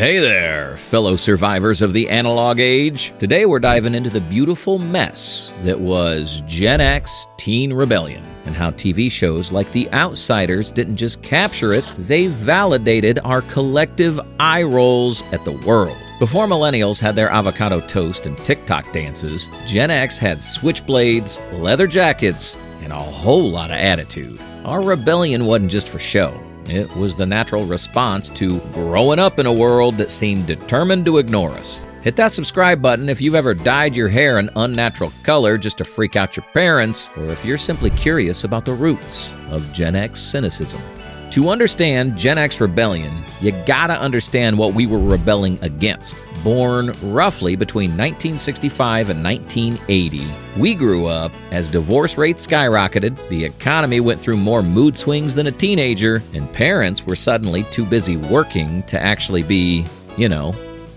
Hey there, fellow survivors of the analog age. Today we're diving into the beautiful mess that was Gen X teen rebellion and how TV shows like The Outsiders didn't just capture it, they validated our collective eye rolls at the world. Before millennials had their avocado toast and TikTok dances, Gen X had switchblades, leather jackets, and a whole lot of attitude. Our rebellion wasn't just for show. It was the natural response to growing up in a world that seemed determined to ignore us. Hit that subscribe button if you've ever dyed your hair an unnatural color just to freak out your parents, or if you're simply curious about the roots of Gen X cynicism. To understand Gen X rebellion, you gotta understand what we were rebelling against. Born roughly between 1965 and 1980, we grew up as divorce rates skyrocketed, the economy went through more mood swings than a teenager, and parents were suddenly too busy working to actually be,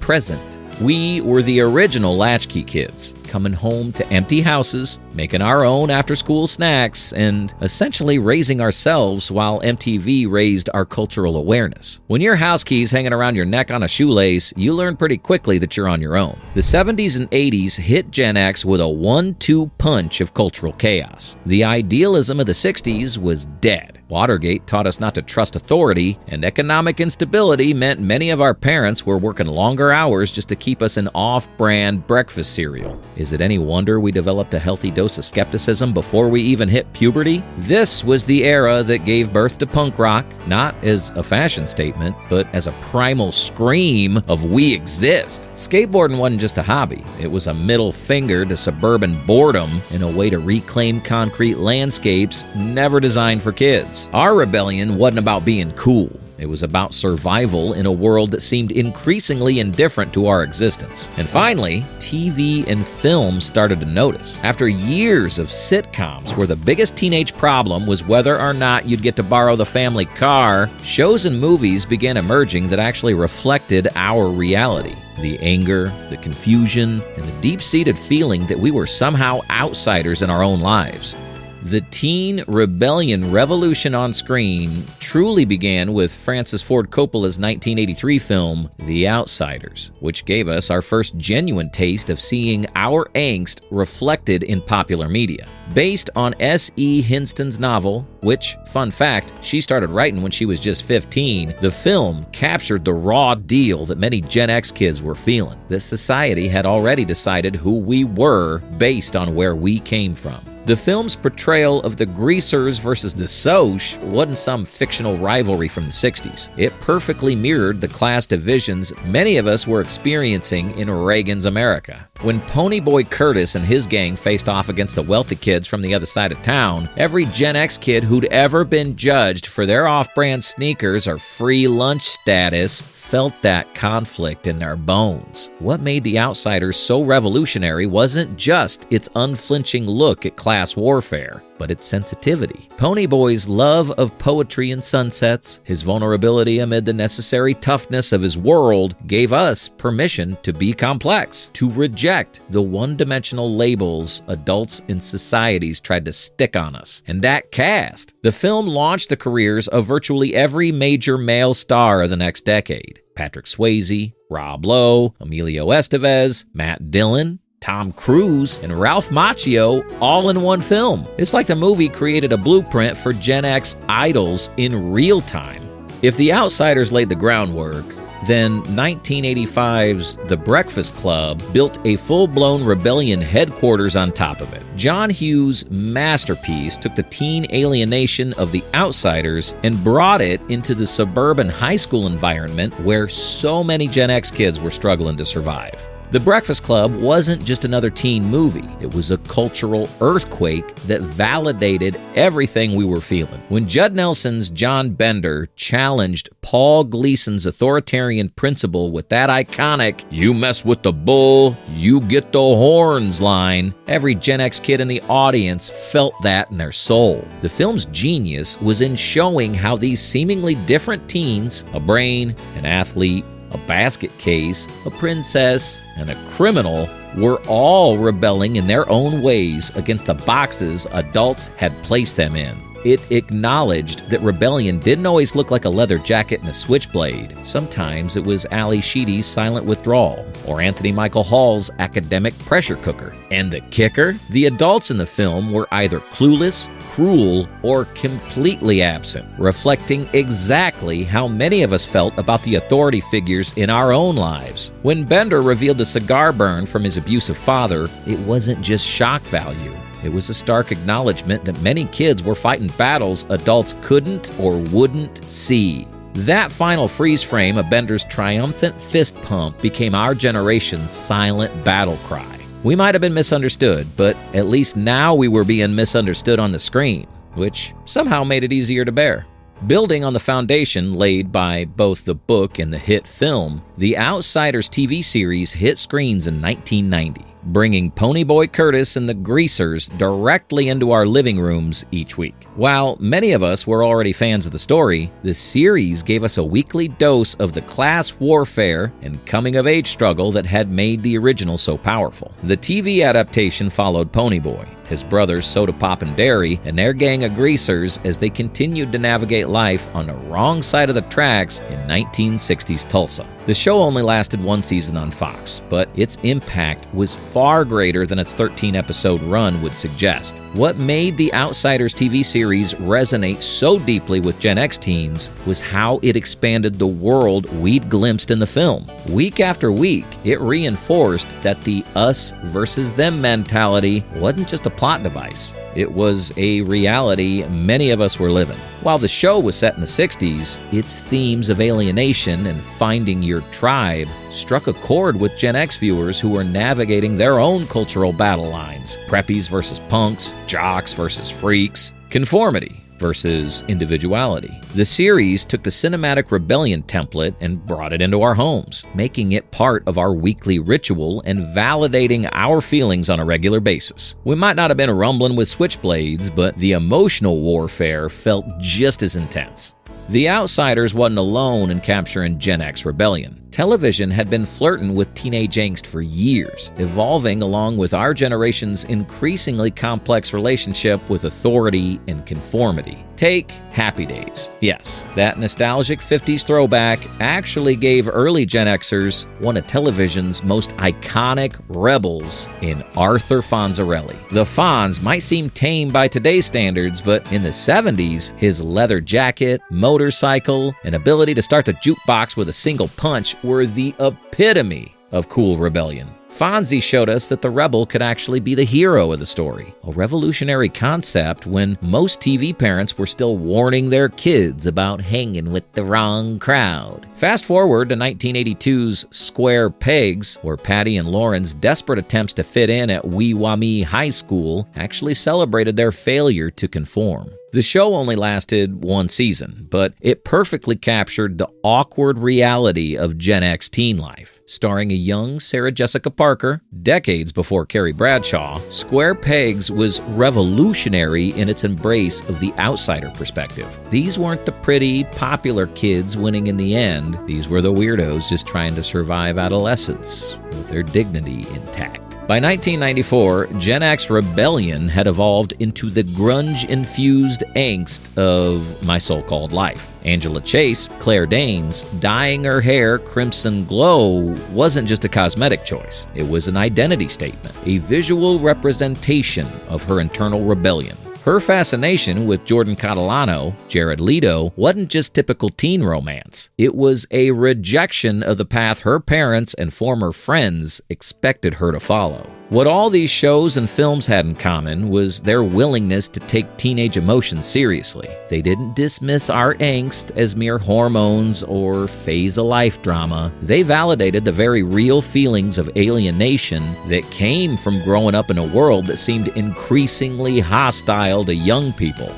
present. We were the original latchkey kids, coming home to empty houses, making our own after-school snacks, and essentially raising ourselves while MTV raised our cultural awareness. When your house key's hanging around your neck on a shoelace, you learn pretty quickly that you're on your own. The 70s and 80s hit Gen X with a 1-2 punch of cultural chaos. The idealism of the 60s was dead. Watergate taught us not to trust authority, and economic instability meant many of our parents were working longer hours just to keep us an off-brand breakfast cereal. Is it any wonder we developed a healthy dose of skepticism before we even hit puberty? This was the era that gave birth to punk rock, not as a fashion statement, but as a primal scream of we exist. Skateboarding wasn't just a hobby. It was a middle finger to suburban boredom and a way to reclaim concrete landscapes never designed for kids. Our rebellion wasn't about being cool. It was about survival in a world that seemed increasingly indifferent to our existence. And finally, TV and film started to notice. After years of sitcoms where the biggest teenage problem was whether or not you'd get to borrow the family car, shows and movies began emerging that actually reflected our reality. The anger, the confusion, and the deep-seated feeling that we were somehow outsiders in our own lives. The teen rebellion revolution on screen truly began with Francis Ford Coppola's 1983 film, The Outsiders, which gave us our first genuine taste of seeing our angst reflected in popular media. Based on S.E. Hinston's novel, which, fun fact, she started writing when she was just 15, the film captured the raw deal that many Gen X kids were feeling. That society had already decided who we were based on where we came from. The film's portrayal of the greasers versus the Soch wasn't some fictional rivalry from the 60s. It perfectly mirrored the class divisions many of us were experiencing in Reagan's America. When Ponyboy Curtis and his gang faced off against the wealthy kids from the other side of town, every Gen X kid who'd ever been judged for their off-brand sneakers or free lunch status felt that conflict in their bones. What made The Outsiders so revolutionary wasn't just its unflinching look at class warfare, but its sensitivity. Ponyboy's love of poetry and sunsets, his vulnerability amid the necessary toughness of his world, gave us permission to be complex, to reject the one-dimensional labels adults and societies tried to stick on us. And that cast. The film launched the careers of virtually every major male star of the next decade. Patrick Swayze, Rob Lowe, Emilio Estevez, Matt Dillon, Tom Cruise, and Ralph Macchio all in one film. It's like the movie created a blueprint for Gen X idols in real time. If The Outsiders laid the groundwork, then 1985's The Breakfast Club built a full-blown rebellion headquarters on top of it. John Hughes' masterpiece took the teen alienation of The Outsiders and brought it into the suburban high school environment where so many Gen X kids were struggling to survive. The Breakfast Club wasn't just another teen movie. It was a cultural earthquake that validated everything we were feeling. When Judd Nelson's John Bender challenged Paul Gleason's authoritarian principle with that iconic, "You mess with the bull, you get the horns" line, every Gen X kid in the audience felt that in their soul. The film's genius was in showing how these seemingly different teens, a brain, an athlete, a basket case, a princess, and a criminal, were all rebelling in their own ways against the boxes adults had placed them in. It acknowledged that rebellion didn't always look like a leather jacket and a switchblade. Sometimes it was Ali Sheedy's silent withdrawal, or Anthony Michael Hall's academic pressure cooker. And the kicker? The adults in the film were either clueless, cruel, or completely absent, reflecting exactly how many of us felt about the authority figures in our own lives. When Bender revealed the cigar burn from his abusive father, it wasn't just shock value. It was a stark acknowledgement that many kids were fighting battles adults couldn't or wouldn't see. That final freeze frame of Bender's triumphant fist pump became our generation's silent battle cry. We might have been misunderstood, but at least now we were being misunderstood on the screen, which somehow made it easier to bear. Building on the foundation laid by both the book and the hit film, The Outsiders TV series hit screens in 1990, bringing Ponyboy Curtis and the Greasers directly into our living rooms each week. While many of us were already fans of the story, the series gave us a weekly dose of the class warfare and coming-of-age struggle that had made the original so powerful. The TV adaptation followed Ponyboy, his brothers Soda Pop and Dairy, and their gang of greasers as they continued to navigate life on the wrong side of the tracks in 1960s Tulsa. The show only lasted one season on Fox, but its impact was far greater than its 13-episode run would suggest. What made the Outsiders TV series resonate so deeply with Gen X teens was how it expanded the world we'd glimpsed in the film. Week after week, it reinforced that the us versus them mentality wasn't just a plot device. It was a reality many of us were living. While the show was set in the 60s, its themes of alienation and finding your tribe struck a chord with Gen X viewers who were navigating their own cultural battle lines. Preppies versus punks, jocks versus freaks, conformity versus individuality. The series took the cinematic rebellion template and brought it into our homes, making it part of our weekly ritual and validating our feelings on a regular basis. We might not have been rumbling with switchblades, but the emotional warfare felt just as intense. The Outsiders wasn't alone in capturing Gen X rebellion. Television had been flirting with teenage angst for years, evolving along with our generation's increasingly complex relationship with authority and conformity. Take Happy Days. Yes, that nostalgic 50s throwback actually gave early Gen Xers one of television's most iconic rebels in Arthur Fonzarelli. The Fonz might seem tame by today's standards, but in the 70s, his leather jacket, motorcycle, and ability to start the jukebox with a single punch were the epitome of cool rebellion. Fonzie showed us that the rebel could actually be the hero of the story, a revolutionary concept when most TV parents were still warning their kids about hanging with the wrong crowd. Fast forward to 1982's Square Pegs, where Patty and Lauren's desperate attempts to fit in at Wee Wah-Mee High School actually celebrated their failure to conform. The show only lasted one season, but it perfectly captured the awkward reality of Gen X teen life. Starring a young Sarah Jessica Parker, decades before Carrie Bradshaw, Square Pegs was revolutionary in its embrace of the outsider perspective. These weren't the pretty, popular kids winning in the end. These were the weirdos just trying to survive adolescence with their dignity intact. By 1994, Gen X rebellion had evolved into the grunge-infused angst of My So-Called Life. Angela Chase, Claire Danes, dyeing her hair crimson glow wasn't just a cosmetic choice. It was an identity statement, a visual representation of her internal rebellion. Her fascination with Jordan Catalano, Jared Leto, wasn't just typical teen romance. It was a rejection of the path her parents and former friends expected her to follow. What all these shows and films had in common was their willingness to take teenage emotions seriously. They didn't dismiss our angst as mere hormones or phase-of-life drama. They validated the very real feelings of alienation that came from growing up in a world that seemed increasingly hostile to young people.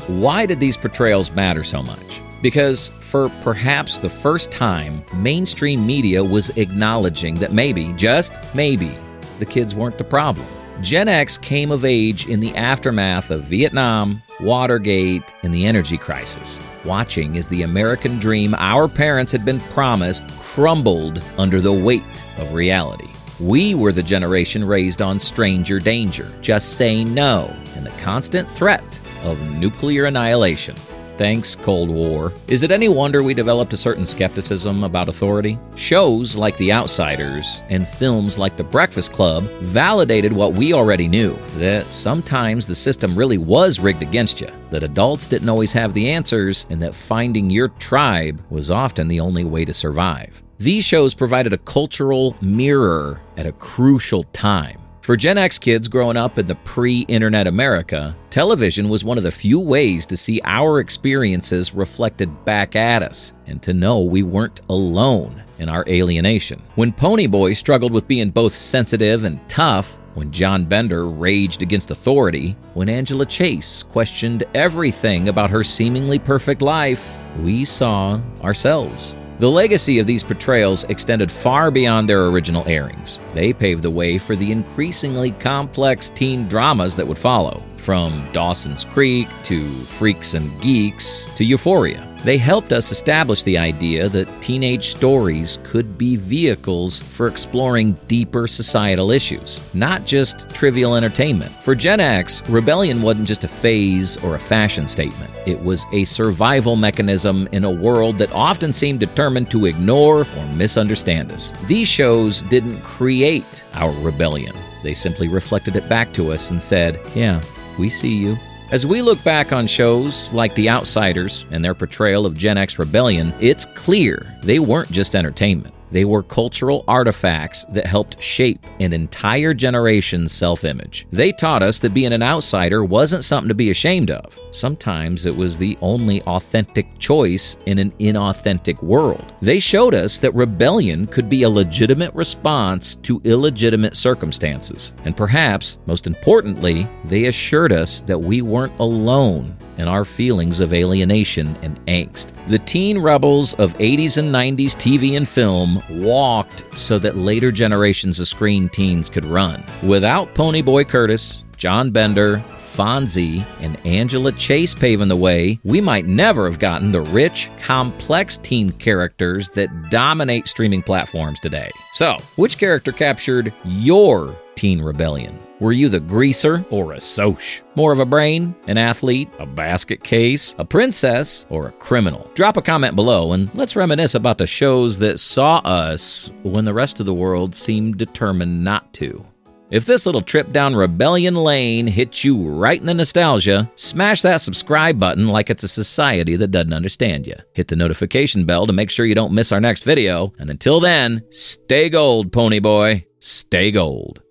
Why did these portrayals matter so much? Because for perhaps the first time, mainstream media was acknowledging that maybe, just maybe, the kids weren't the problem. Gen X came of age in the aftermath of Vietnam, Watergate, and the energy crisis, watching as the American dream our parents had been promised crumbled under the weight of reality. We were the generation raised on stranger danger, just say no, and the constant threat of nuclear annihilation. Thanks, Cold War. Is it any wonder we developed a certain skepticism about authority? Shows like The Outsiders and films like The Breakfast Club validated what we already knew, that sometimes the system really was rigged against you, that adults didn't always have the answers, and that finding your tribe was often the only way to survive. These shows provided a cultural mirror at a crucial time. For Gen X kids growing up in the pre-internet America, television was one of the few ways to see our experiences reflected back at us and to know we weren't alone in our alienation. When Ponyboy struggled with being both sensitive and tough, when John Bender raged against authority, when Angela Chase questioned everything about her seemingly perfect life, we saw ourselves. The legacy of these portrayals extended far beyond their original airings. They paved the way for the increasingly complex teen dramas that would follow, from Dawson's Creek to Freaks and Geeks to Euphoria. They helped us establish the idea that teenage stories could be vehicles for exploring deeper societal issues, not just trivial entertainment. For Gen X, rebellion wasn't just a phase or a fashion statement. It was a survival mechanism in a world that often seemed determined to ignore or misunderstand us. These shows didn't create our rebellion. They simply reflected it back to us and said, "Yeah, we see you." As we look back on shows like The Outsiders and their portrayal of Gen X rebellion, it's clear they weren't just entertainment. They were cultural artifacts that helped shape an entire generation's self-image. They taught us that being an outsider wasn't something to be ashamed of. Sometimes it was the only authentic choice in an inauthentic world. They showed us that rebellion could be a legitimate response to illegitimate circumstances. And perhaps, most importantly, they assured us that we weren't alone and our feelings of alienation and angst. The teen rebels of 80s and 90s TV and film walked so that later generations of screen teens could run. Without Ponyboy Curtis, John Bender, Fonzie, and Angela Chase paving the way, we might never have gotten the rich, complex teen characters that dominate streaming platforms today. So, which character captured your teen rebellion? Were you the greaser or a soch? More of a brain, an athlete, a basket case, a princess, or a criminal? Drop a comment below and let's reminisce about the shows that saw us when the rest of the world seemed determined not to. If this little trip down rebellion lane hit you right in the nostalgia, smash that subscribe button like it's a society that doesn't understand you. Hit the notification bell to make sure you don't miss our next video. And until then, stay gold, Ponyboy. Stay gold.